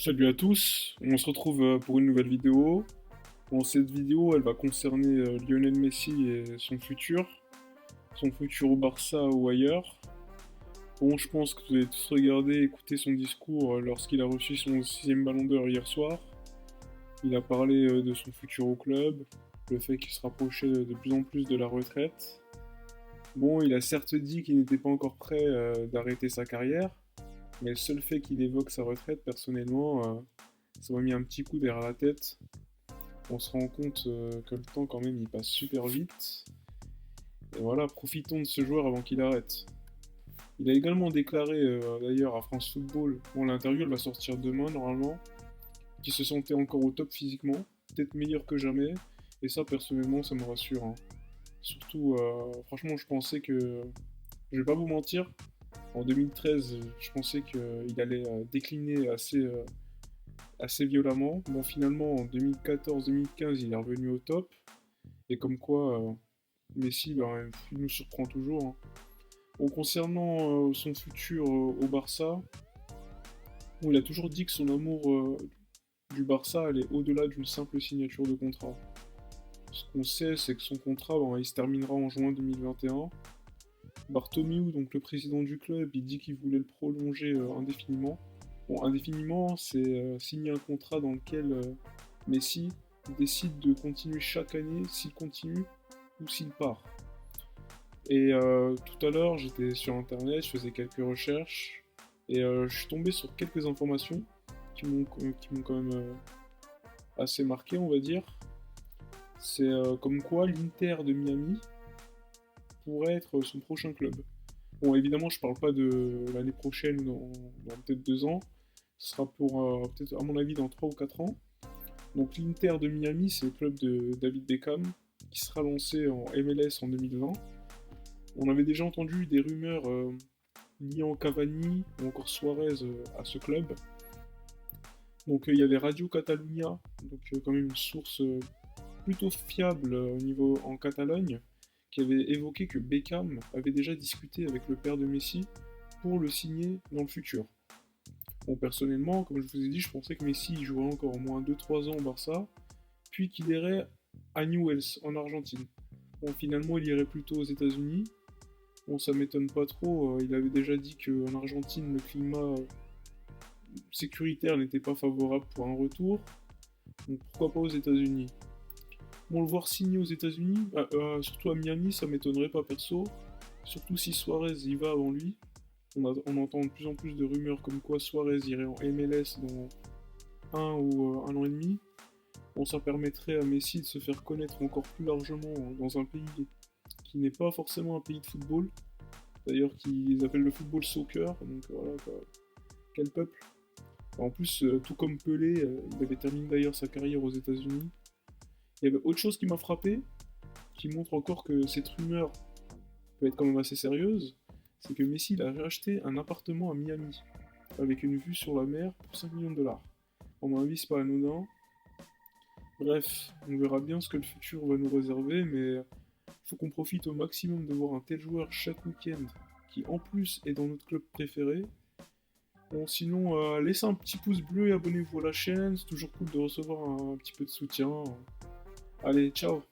Salut à tous, on se retrouve pour une nouvelle vidéo. Bon, cette vidéo, elle va concerner Lionel Messi et son futur au Barça ou ailleurs. Bon, je pense que vous avez tous regardé, écouté son discours lorsqu'il a reçu son sixième ballon d'or hier soir. Il a parlé de son futur au club, le fait qu'il se rapprochait de plus en plus de la retraite. Bon, il a certes dit qu'il n'était pas encore prêt d'arrêter sa carrière, mais le seul fait qu'il évoque sa retraite, personnellement, ça m'a mis un petit coup derrière la tête. On se rend compte que le temps quand même il passe super vite. Et voilà, profitons de ce joueur avant qu'il arrête. Il a également déclaré d'ailleurs à France Football, bon l'interview elle va sortir demain normalement, qu'il se sentait encore au top physiquement, peut-être meilleur que jamais, et ça personnellement ça me rassure, hein. Surtout, franchement je pensais que, je vais pas vous mentir, en 2013 je pensais qu'il allait décliner assez violemment. Bon finalement en 2014-2015 il est revenu au top, et comme quoi Messi, ben, il nous surprend toujours, hein. Bon, concernant son futur au Barça, bon, il a toujours dit que son amour du Barça allait au-delà d'une simple signature de contrat. Ce qu'on sait, c'est que son contrat, ben, il se terminera en juin 2021. Bartomeu, donc le président du club, il dit qu'il voulait le prolonger indéfiniment. Bon, indéfiniment, c'est signer un contrat dans lequel Messi décide de continuer chaque année s'il continue ou s'il part. Et tout à l'heure, j'étais sur internet, je faisais quelques recherches et je suis tombé sur quelques informations qui m'ont quand même assez marqué, on va dire. C'est comme quoi l'Inter de Miami pourrait être son prochain club. Bon, évidemment, je parle pas de l'année prochaine ou dans peut-être 2 ans. Ce sera pour peut-être, à mon avis, dans 3 ou 4 ans. Donc l'Inter de Miami, c'est le club de David Beckham qui sera lancé en MLS en 2020. On avait déjà entendu des rumeurs liant Cavani ou encore Suarez à ce club. Donc il y avait Radio Catalunya, donc quand même une source plutôt fiable au niveau en Catalogne, qui avait évoqué que Beckham avait déjà discuté avec le père de Messi pour le signer dans le futur. Bon, personnellement, comme je vous ai dit, je pensais que Messi jouerait encore au moins 2-3 ans au Barça, puis qu'il irait à Newell's en Argentine. Bon, finalement, il irait plutôt aux États-Unis. Bon, ça m'étonne pas trop, il avait déjà dit qu'en Argentine, le climat sécuritaire n'était pas favorable pour un retour, donc pourquoi pas aux États-Unis. Bon, le voir signer aux États-Unis, surtout à Miami, ça m'étonnerait pas perso, surtout si Suarez y va avant lui. On entend de plus en plus de rumeurs comme quoi Suarez irait en MLS dans 1 ou 1 an et demi. Bon, ça permettrait à Messi de se faire connaître encore plus largement dans un pays qui n'est pas forcément un pays de football, d'ailleurs qu'ils appellent le football soccer, donc voilà, quoi. Quel peuple. En plus, tout comme Pelé, il avait terminé d'ailleurs sa carrière aux États-Unis. Il y avait autre chose qui m'a frappé, qui montre encore que cette rumeur peut être quand même assez sérieuse, c'est que Messi il a racheté un appartement à Miami, avec une vue sur la mer pour 5 millions de dollars. À mon avis, c'est pas anodin. Bref, on verra bien ce que le futur va nous réserver, mais faut qu'on profite au maximum de voir un tel joueur chaque week-end, qui en plus est dans notre club préféré. Bon, sinon, laissez un petit pouce bleu et abonnez-vous à la chaîne, c'est toujours cool de recevoir un petit peu de soutien. Allez, ciao!